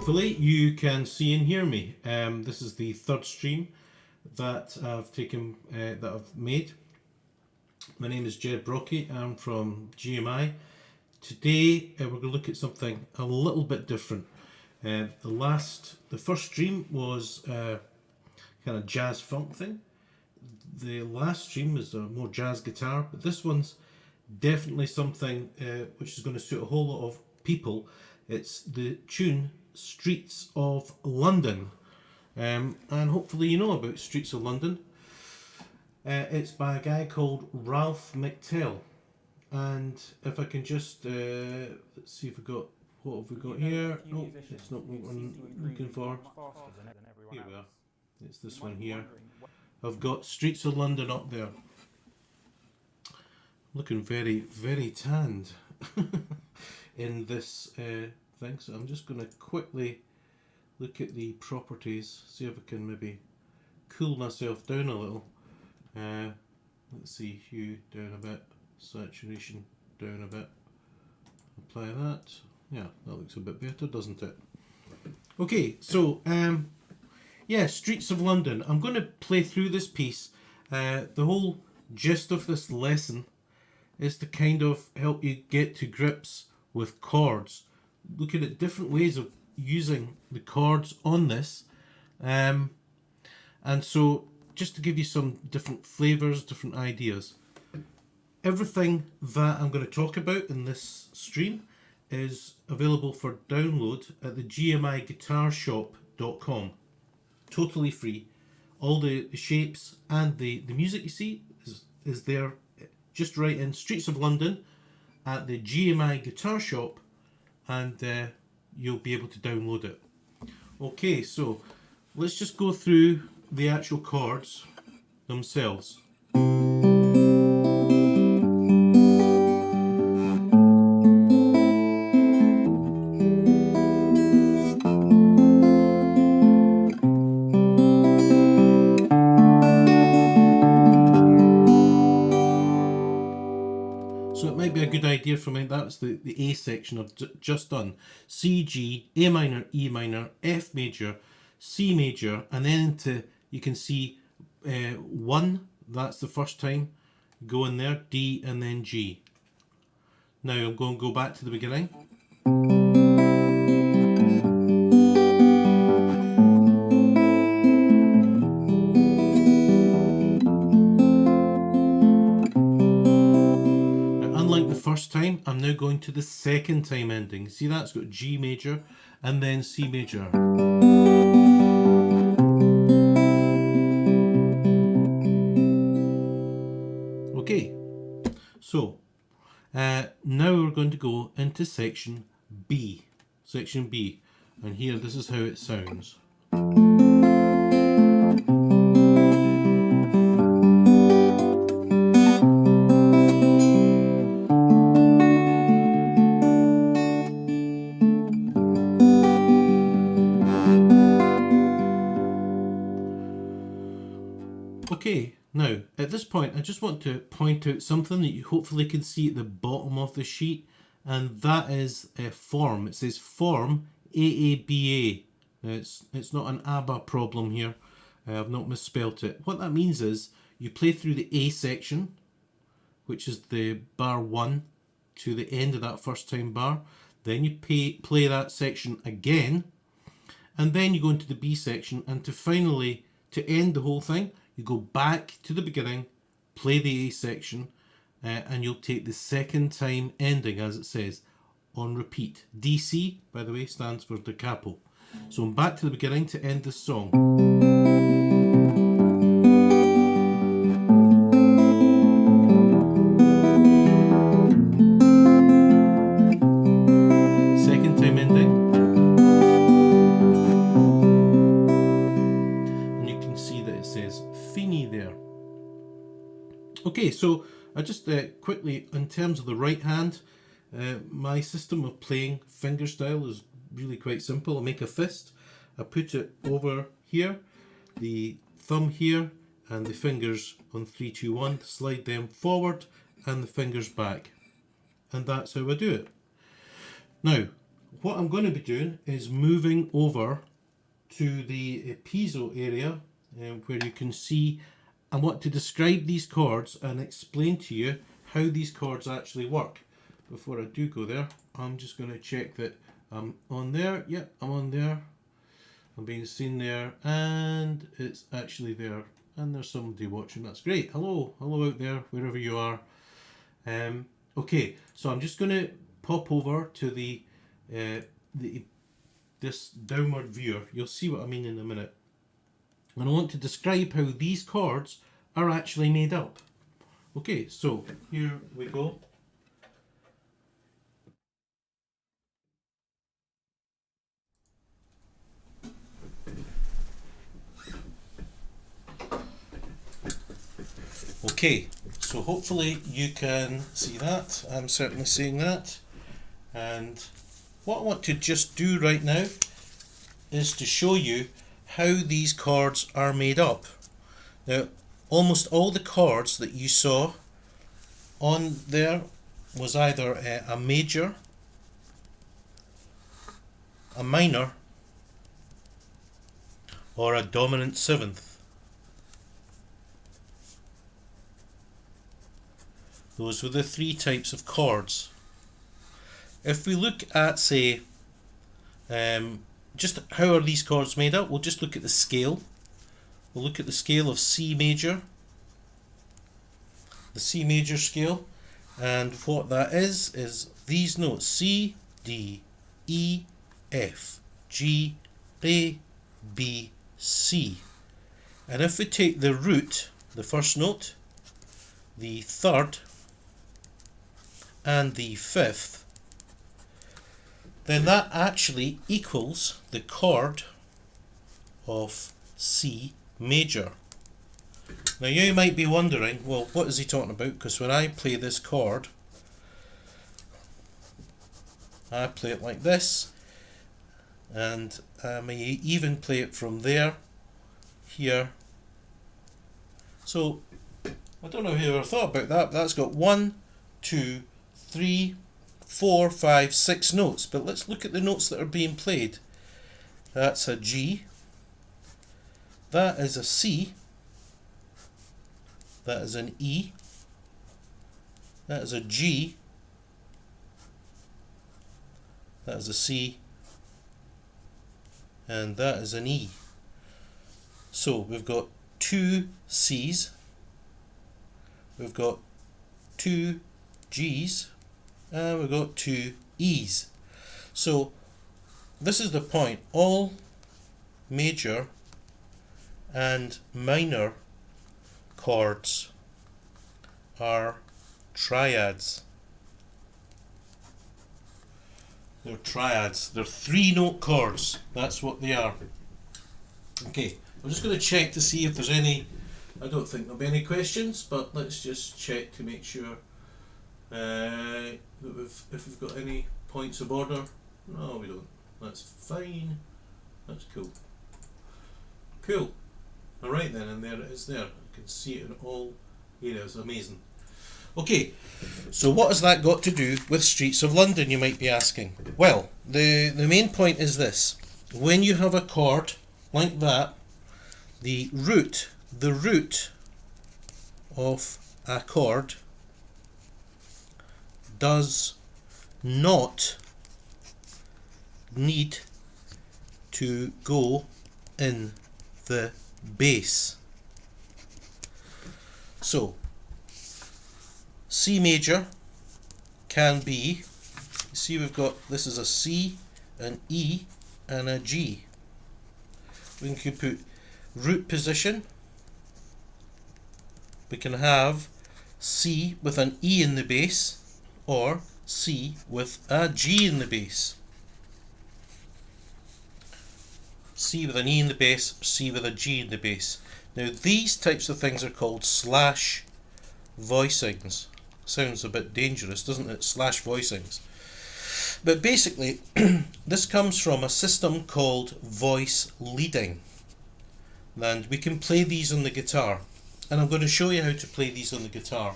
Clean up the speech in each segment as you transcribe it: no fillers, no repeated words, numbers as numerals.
hopefully you can see and hear me. This is the third stream that I've made. My name is Ged Brockie. I'm from GMI. Today we're going to look at something a little bit different. The first stream was kind of jazz funk thing. The last stream is a more jazz guitar, but this one's definitely something which is going to suit a whole lot of people. It's the tune Streets of London, and hopefully you know about Streets of London. It's by a guy called Ralph McTell, and if I can just let's see if we got what have we got here. No, it's not what I'm looking for. Here we are. It's this one here. I've got Streets of London up there. Looking very, very tanned in this thing. So I'm just going to quickly look at the properties, see if I can maybe cool myself down a little. Let's see, hue down a bit, saturation down a bit. Apply that. Yeah, that looks a bit better, doesn't it? Okay, so yeah, Streets of London. I'm going to play through this piece. The whole gist of this lesson is to kind of help you get to grips with chords, looking at different ways of using the chords on this, and so just to give you some different flavors, different ideas. Everything that I'm going to talk about in this stream is available for download at the GMIguitarshop.com. Totally free. All the shapes and the music you see is there. Just write in Streets of London at the GMI Guitar Shop and you'll be able to download it. Okay, so let's just go through the actual chords themselves. Good idea for me. That's the A section I've just done. C, G, A minor, E minor, F major, C major, and then into, you can see 1, that's the first time, go in there, D and then G. Now I'm going to go back to the beginning. First time, I'm now going to the second time ending. See that? It's got G major and then C major. Okay, so now we're going to go into section B. Section B. And here, this is how it sounds. Okay, now at this point I just want to point out something that you hopefully can see at the bottom of the sheet, and that is a form. It says form AABA. It's not an ABBA problem here. I've not misspelt it. What that means is you play through the A section, which is the bar 1 to the end of that first time bar. Then you play that section again, and then you go into the B section, and to end the whole thing, you go back to the beginning, play the A section, and you'll take the second time ending, as it says, on repeat. DC, by the way, stands for da capo. So I'm back to the beginning to end this song. Second time ending. And you can see that it says Fini there. Okay, so I just quickly, in terms of the right hand, my system of playing finger style is really quite simple. I make a fist, I put it over here, the thumb here, and the fingers on 3, 2, 1, slide them forward, and the fingers back. And that's how I do it. Now, what I'm going to be doing is moving over to the piezo area where you can see I want to describe these chords and explain to you how these chords actually work. Before I do go there, I'm just going to check that I'm on there. Yep, I'm on there. I'm being seen there, and it's actually there, and there's somebody watching. That's great. Hello out there, wherever you are. Okay, so I'm just going to pop over to this downward viewer. You'll see what I mean in a minute. And I want to describe how these chords are actually made up. Okay, so here we go. Okay, so hopefully you can see that. I'm certainly seeing that. And what I want to just do right now is to show you how these chords are made up. Now, almost all the chords that you saw on there was either a major, a minor, or a dominant seventh. Those were the three types of chords. If we look at, say, just how are these chords made up, we'll just look at the scale. We'll look at the scale of C major, the C major scale, and what that is these notes: C, D, E, F, G, A, B, C. And if we take the root, the first note, the third, and the fifth, then that actually equals the chord of C major. Now you might be wondering, well, what is he talking about? Because when I play this chord, I play it like this, and I may even play it from there, here. So I don't know if you ever thought about that, but that's got 1, 2, 3, 4, 5, 6 notes. But let's look at the notes that are being played. That's a G, that is a C, that is an E, that is a G, that is a C, and that is an E. So we've got 2 C's, we've got 2 G's, and we've got 2 E's. So this is the point. All major and minor chords are triads. They're triads. They're 3-note chords. That's what they are. Okay, I'm just going to check to see if there's any. I don't think there'll be any questions, but let's just check to make sure that if we've got any points of order. No, we don't. That's fine. That's cool. Cool. Alright then, and there it is there. I can see it in all areas. Amazing. Okay, so what has that got to do with Streets of London, you might be asking? Well, the main point is this. When you have a chord like that, the root of a chord does not need to go in the bass. So C major can be, see we've got, this is a C, an E and a G. We can put root position, we can have C with an E in the bass, or C with a G in the bass. C with an E in the bass, C with a G in the bass. Now these types of things are called slash voicings. Sounds a bit dangerous, doesn't it? Slash voicings. But basically, this comes from a system called voice leading. And we can play these on the guitar. And I'm going to show you how to play these on the guitar.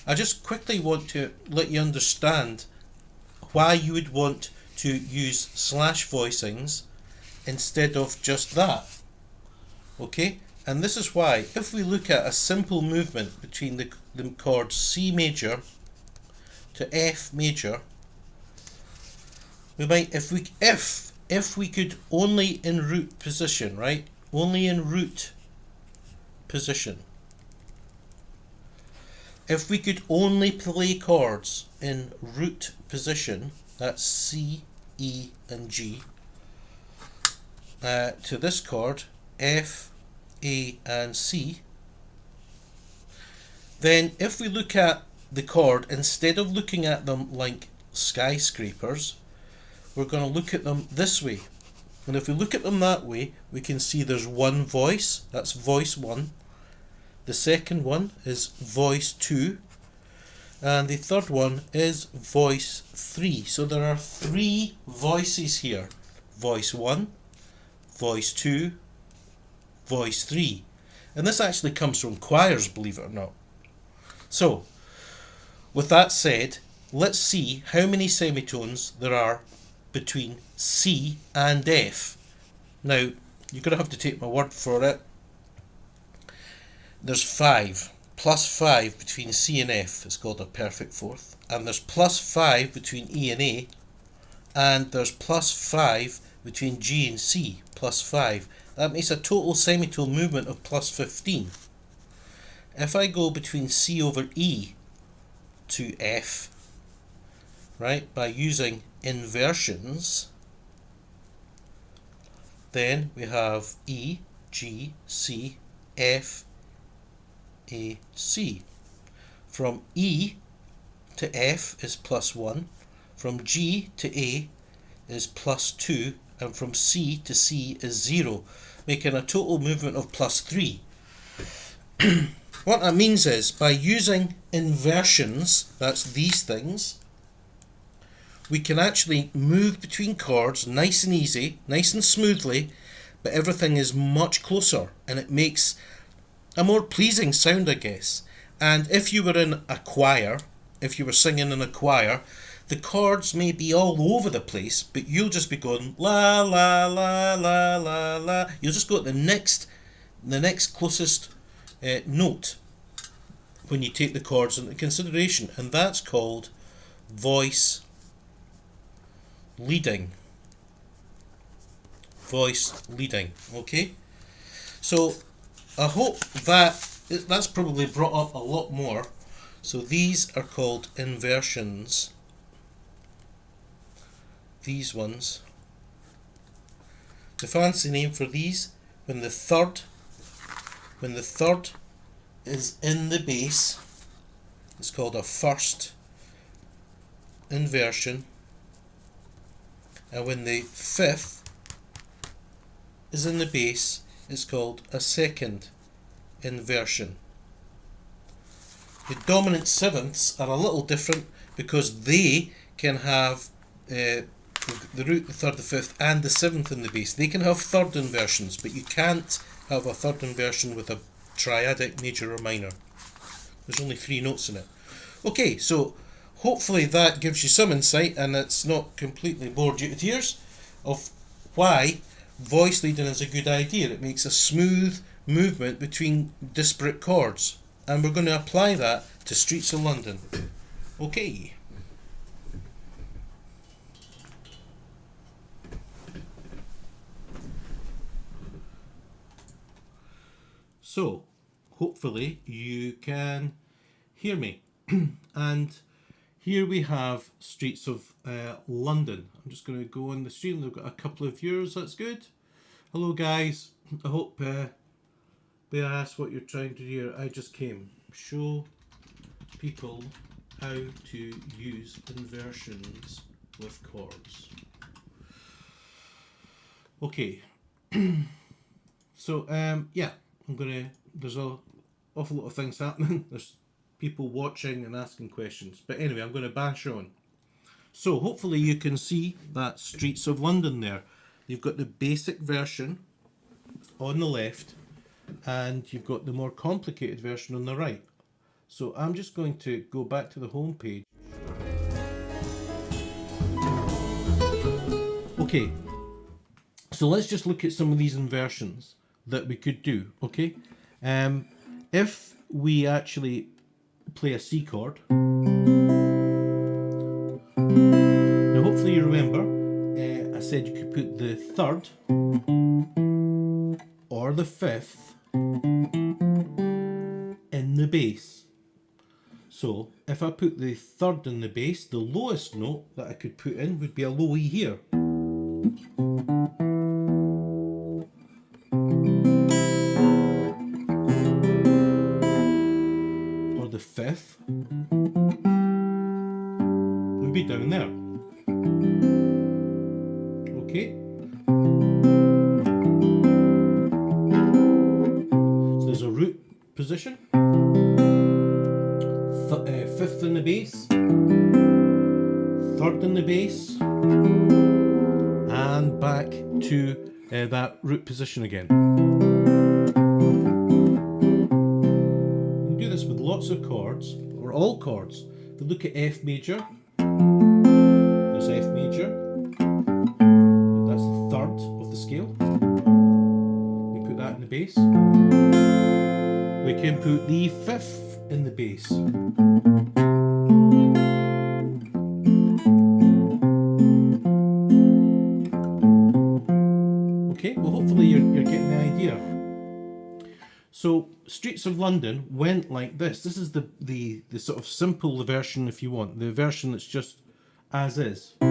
I just quickly want to let you understand why you would want to use slash voicings instead of just that. Okay, and this is why if we look at a simple movement between the chords C major to F major, we might, if we could only in root position, right? Only in root position. If we could only play chords in root position, that's C, E and G, to this chord, F, A and C, then if we look at the chord, instead of looking at them like skyscrapers, we're going to look at them this way. And if we look at them that way, we can see there's one voice, that's voice 1. The second one is voice 2. And the third one is voice 3. So there are 3 voices here. Voice 1, voice 2, voice 3. And this actually comes from choirs, believe it or not. So, with that said, let's see how many semitones there are between C and F. Now, you're going to have to take my word for it. There's 5, plus 5 between C and F, it's called a perfect fourth. And there's plus 5 between E and A. And there's plus 5 between G and C, plus 5. That makes a total semitone movement of plus 15. If I go between C over E to F, right, by using inversions, then we have E, G, C, F, A, C. From E to F is plus 1, from G to A is plus 2, and from C to C is 0, making a total movement of plus 3. What that means is, by using inversions, that's these things, we can actually move between chords nice and easy, nice and smoothly, but everything is much closer and it makes a more pleasing sound, I guess. And if you were in a choir, if you were singing in a choir, the chords may be all over the place, but you'll just be going la la la la la la. You'll just go to the next closest note when you take the chords into consideration, and that's called voice leading. Voice leading. Okay, so I hope that's probably brought up a lot more. So these are called inversions. These ones. The fancy name for these, when the third is in the bass, it's called a first inversion, and when the fifth is in the bass, it's called a second inversion. The dominant sevenths are a little different because they can have the root, the third, the fifth and the seventh in the bass. They can have third inversions, but you can't have a third inversion with a triadic major or minor. There's only 3 notes in it. Okay, so hopefully that gives you some insight and it's not completely bored you to tears of why voice leading is a good idea. It makes a smooth movement between disparate chords, and we're going to apply that to Streets of London. Okay. So, hopefully you can hear me. And here we have Streets of London. I'm just going to go on the stream. They've got a couple of viewers. That's good. Hello guys. I hope may I ask what you're trying to do here? I just came. Show people how to use inversions with chords. Okay. So yeah, there's an awful lot of things happening. There's people watching and asking questions. But anyway, I'm going to bash on. So hopefully you can see that Streets of London there. You've got the basic version on the left and you've got the more complicated version on the right. So I'm just going to go back to the home page. Okay, so let's just look at some of these inversions that we could do, okay? If we actually play a C chord, now hopefully you remember, I said you could put the third or the fifth in the bass. So if I put the third in the bass, the lowest note that I could put in would be a low E here. Or the fifth would be down there. Okay. So there's a root position. Fifth in the bass, third in the bass, and back to that root position again. We can do this with lots of chords, or all chords. If we look at F major, there's F major, that's the third of the scale. We put that in the bass. We can put the fifth in the bass. Okay, well hopefully you're getting the idea. So Streets of London went like this. This is the sort of simple version, if you want, the version that's just as is. So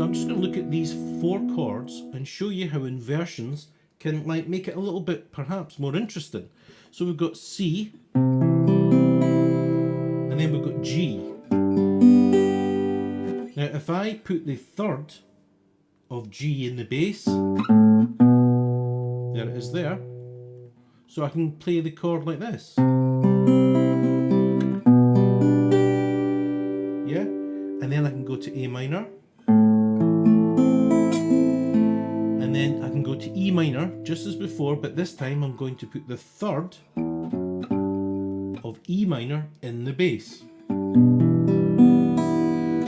I'm just going to look at these 4 chords and show you how inversions can like make it a little bit perhaps more interesting. So we've got C, and then we've got G. Now if I put the third of G in the bass, there it is there, so I can play the chord like this. Yeah, and then I can go to A minor, and then I can go to E minor just as before, but this time I'm going to put the third of E minor in the bass.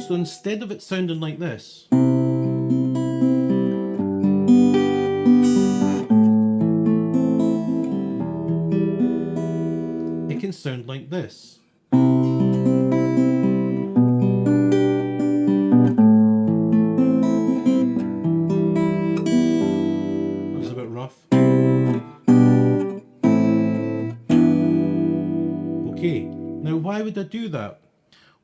So instead of it sounding like this, it can sound like this. That was a bit rough. Okay, now why would I do that?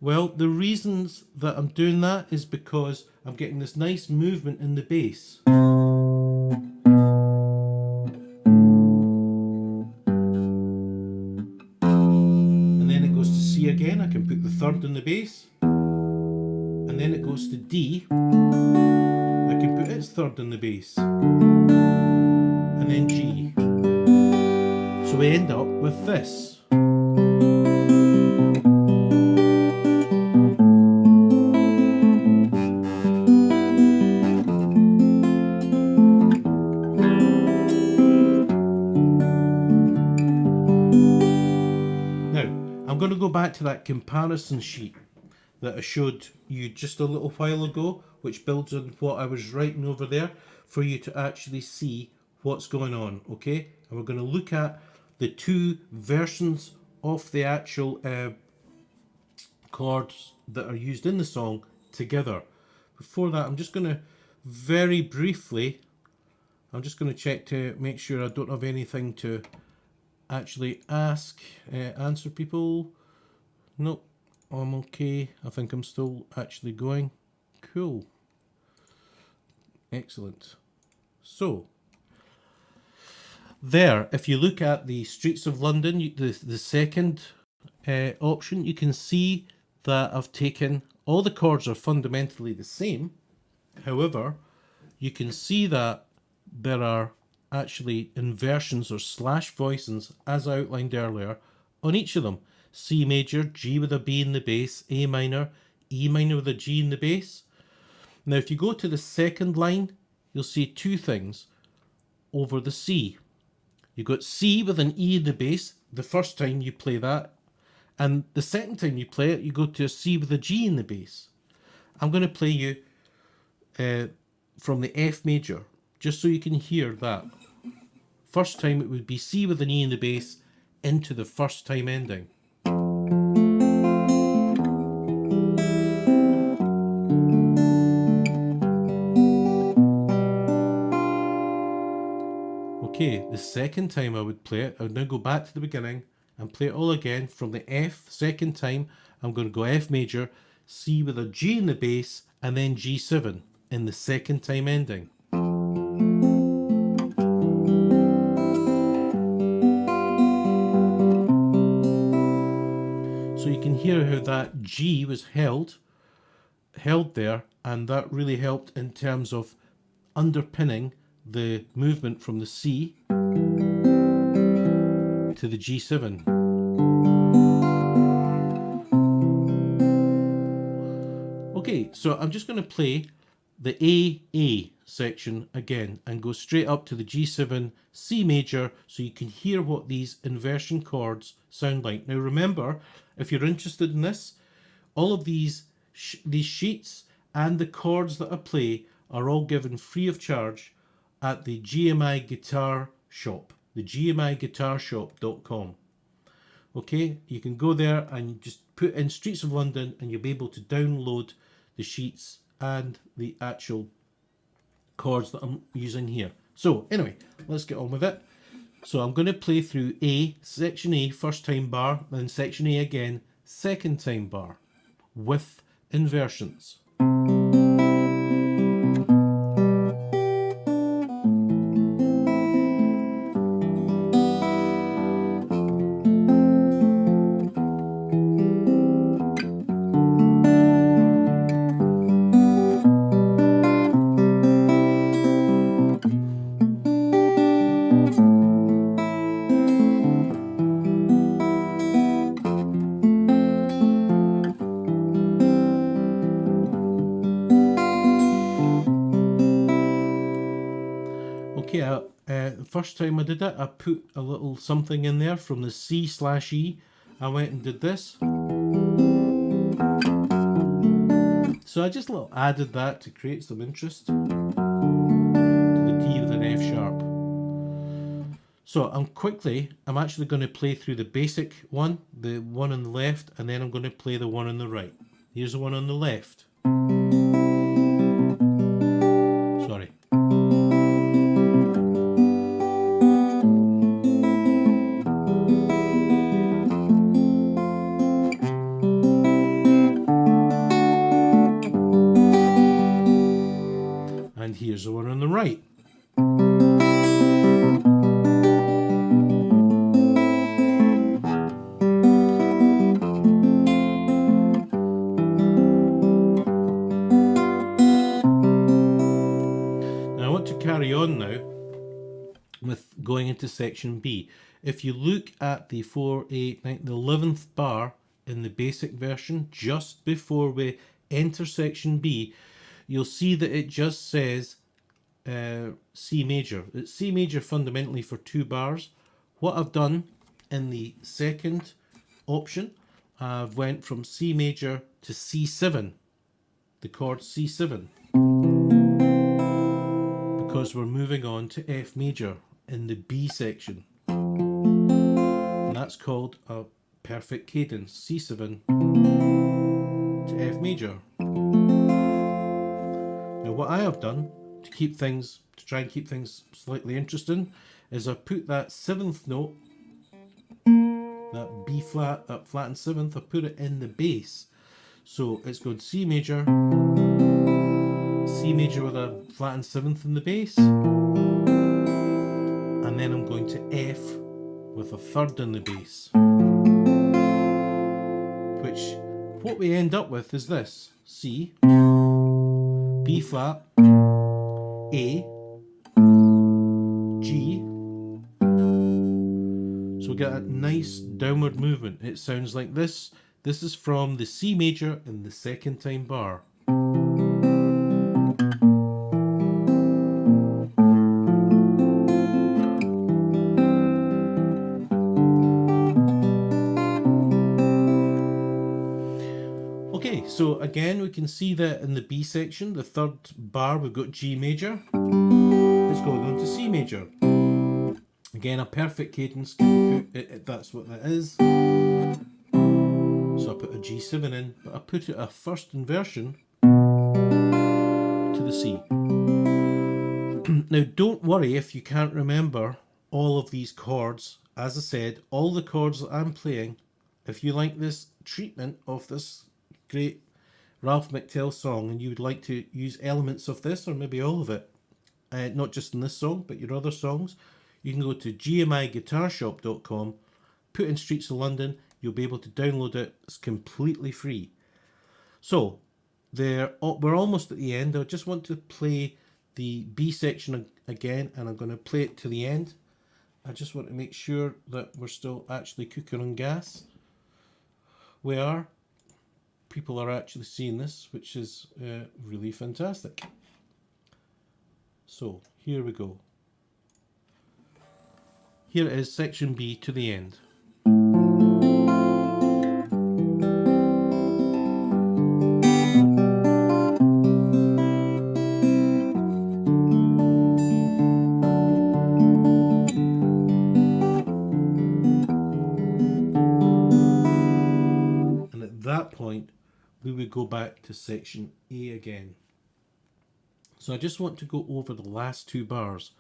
Well, the reasons that I'm doing that is because I'm getting this nice movement in the bass. And then it goes to C again. I can put the third in the bass. And then it goes to D. I can put its third in the bass. And then G. So we end up with this. I'm going to go back to that comparison sheet that I showed you just a little while ago, which builds on what I was writing over there for you to actually see what's going on, okay? And we're going to look at the 2 versions of the actual chords that are used in the song together. Before that, I'm just going to very briefly, I'm just going to check to make sure I don't have anything to actually answer people. Nope, I'm okay. I think I'm still actually going. Cool. Excellent. So there, if you look at the Streets of London, the second option, you can see that I've taken, all the chords are fundamentally the same. However, you can see that there are actually inversions or slash voicings, as I outlined earlier, on each of them. C major, G with a B in the bass, A minor, E minor with a G in the bass. Now if you go to the second line, you'll see 2 things over the C. You've got C with an E in the bass, the first time you play that, and the second time you play it, you go to a C with a G in the bass. I'm going to play you from the F major, just so you can hear that. First time it would be C with an E in the bass into the first time ending. Okay, the second time I would play it, I would now go back to the beginning and play it all again from the F. Second time, I'm going to go F major, C with a G in the bass, and then G7 in the second time ending. So you can hear how that G was held there, and that really helped in terms of underpinning the movement from the C to the G7. Okay, so I'm just going to play the A section again and go straight up to the G7 C major so you can hear what these inversion chords sound like. Now remember, if you're interested in this, all of these sheets and the chords that I play are all given free of charge at the GMI guitar shop, the gmiguitarshop.com. Okay, you can go there and just put in Streets of London and you'll be able to download the sheets and the actual chords that I'm using here. So anyway, let's get on with it. So I'm going to play through A, section A, first time bar, then section A again, second time bar, with inversions. Okay, the first time I did it, I put a little something in there from the C/E. I went and did this. So I just added that to create some interest to the D with an F sharp. So I'm actually going to play through the basic one, the one on the left, and then I'm going to play the one on the right. Here's the one on the left. Sorry. And here's the one on the right. Now I want to carry on now with going into section B. If you look at the 4, 8, 9, the 11th bar in the basic version, just before we enter section B, you'll see that it just says C major. It's C major fundamentally for 2 bars. What I've done in the second option, I've went from C major to C7, the chord C7, because we're moving on to F major in the B section. And that's called a perfect cadence, C7 to F major. Now what I have done to try and keep things slightly interesting, is I've put that 7th note, that B flat, that flattened 7th, I've put it in the bass. So it's going C major with a flattened 7th in the bass, and then I'm going to F with a 3rd in the bass. Which, what we end up with is this: C, B flat, A, G. So we get a nice downward movement. It sounds like this. This is from the C major in the second time bar. Okay, so again we can see that in the B section, the third bar, we've got G major. It's going on to C major. Again, a perfect cadence, that's what that is. So I put a G7 in, but I put a first inversion to the C. Now don't worry if you can't remember all of these chords. As I said, all the chords that I'm playing, if you like this treatment of this great Ralph McTell song and you would like to use elements of this or maybe all of it, not just in this song but your other songs, you can go to gmiguitarshop.com, put in Streets of London, you'll be able to download it. It's completely free. So we're almost at the end. I just want to play the B section again, and I'm going to play it to the end. I just want to make sure that we're still actually cooking on gas. We are. People are actually seeing this, which is really fantastic. So here we go. Here it is, section B to the end. And at that point, we would go back to section A again. So I just want to go over the last two bars.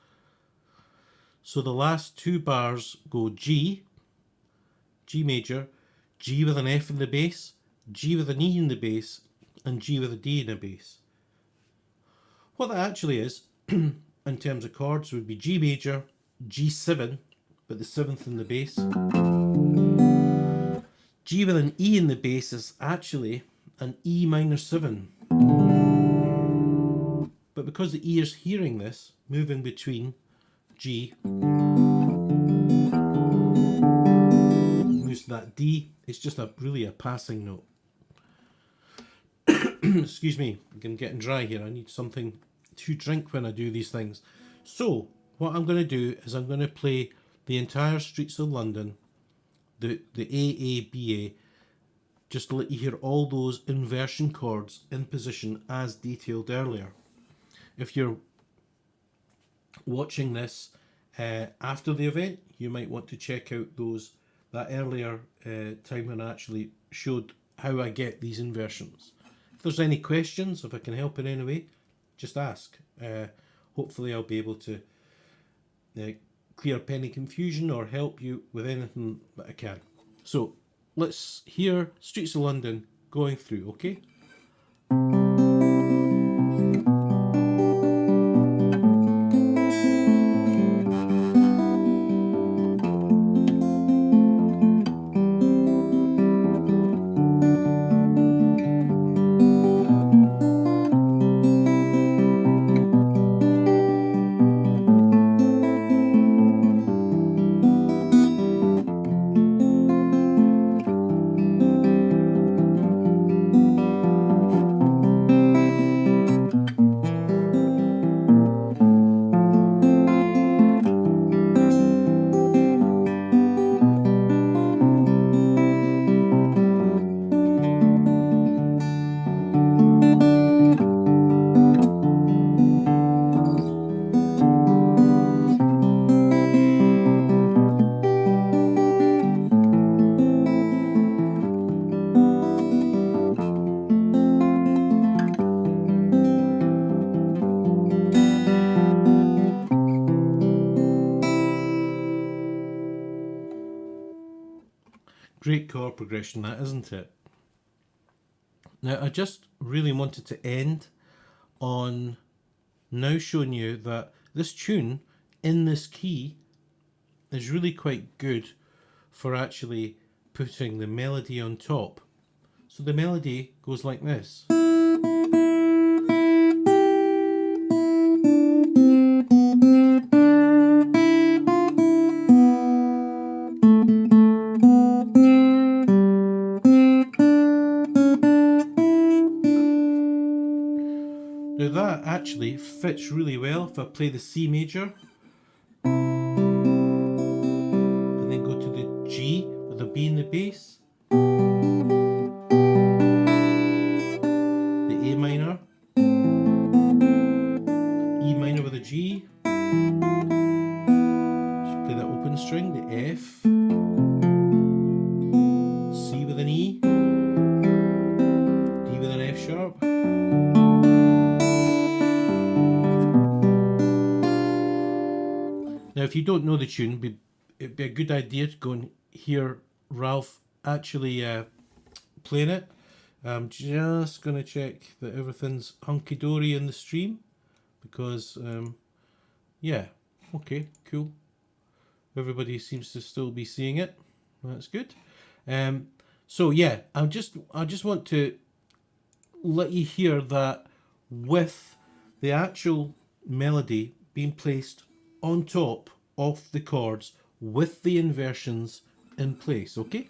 So the last two bars go G, G major, G with an F in the bass, G with an E in the bass, and G with a D in the bass. What that actually is, in terms of chords, would be G major, G7, but the 7th in the bass. G with an E in the bass is actually an E minor 7. But because the ear's hearing this, moving between G, moves to that D, it's just really a passing note. Excuse me, I'm getting dry here. I need something to drink when I do these things. So what I'm going to do is I'm going to play the entire Streets of London, the AABA, just to let you hear all those inversion chords in position as detailed earlier. If you're watching this after the event, you might want to check out that earlier time when I actually showed how I get these inversions. If there's any questions, if I can help in any way, just ask. Hopefully I'll be able to clear up any confusion or help you with anything that I can. So let's hear Streets of London going through, okay? Great chord progression, that, isn't it? Now, I just really wanted to end on now showing you that this tune in this key is really quite good for actually putting the melody on top. So the melody goes like this. Now that actually fits really well if I play the C major and then go to the G with a B in the bass. if you don't know the tune, it'd be a good idea to go and hear Ralph actually playing it. I'm just going to check that everything's hunky-dory in the stream, because yeah, okay, cool. Everybody seems to still be seeing it. That's good. So yeah, I just want to let you hear that with the actual melody being placed on top of the chords with the inversions in place, okay?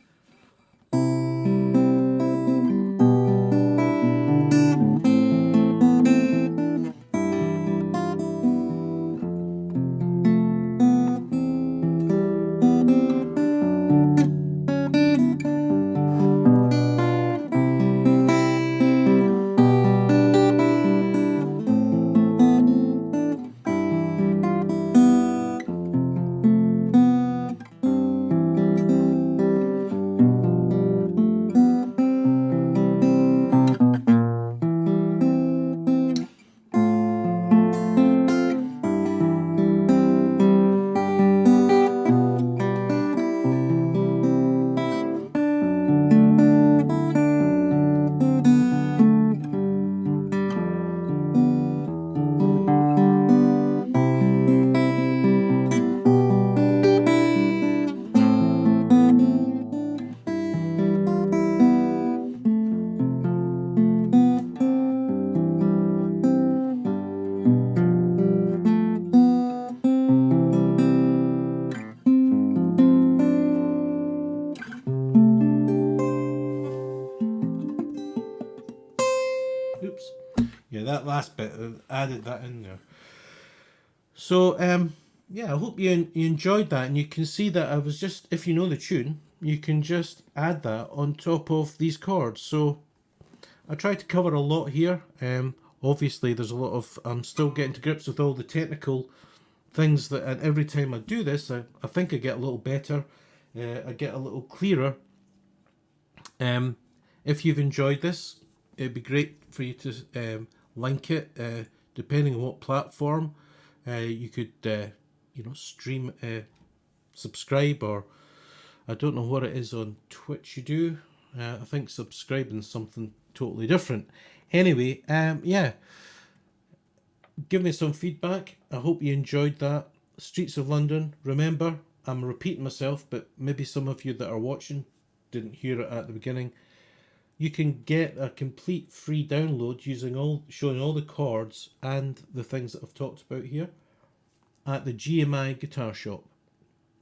Oops. Yeah, that last bit, added that in there. So, yeah, I hope you enjoyed that, and you can see that I was just, if you know the tune, you can just add that on top of these chords. So, I tried to cover a lot here. Obviously, there's a lot of, I'm still getting to grips with all the technical things that, and every time I do this, I think I get a little better, I get a little clearer. If you've enjoyed this, it'd be great for you to link it, depending on what platform. You could, you know, stream, subscribe, or I don't know what it is on Twitch you do. I think subscribing is something totally different. Anyway, yeah, give me some feedback. I hope you enjoyed that. Streets of London. Remember, I'm repeating myself, but maybe some of you that are watching didn't hear it at the beginning. You can get a complete free download showing all the chords and the things that I've talked about here at the GMI guitar shop.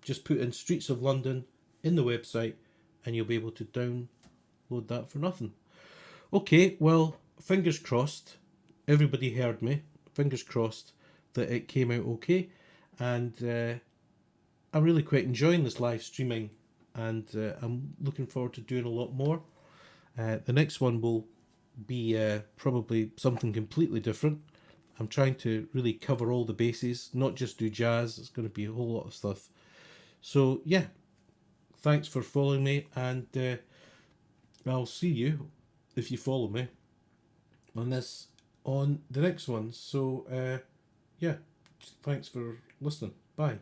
Just put in Streets of London in the website and you'll be able to download that for nothing. Okay, well, fingers crossed. Everybody heard me. Fingers crossed that it came out okay. And I'm really quite enjoying this live streaming, and I'm looking forward to doing a lot more. The next one will be probably something completely different. I'm trying to really cover all the bases, not just do jazz. It's going to be a whole lot of stuff. So yeah, thanks for following me, and I'll see you, if you follow me, on the next one. So yeah, thanks for listening. Bye.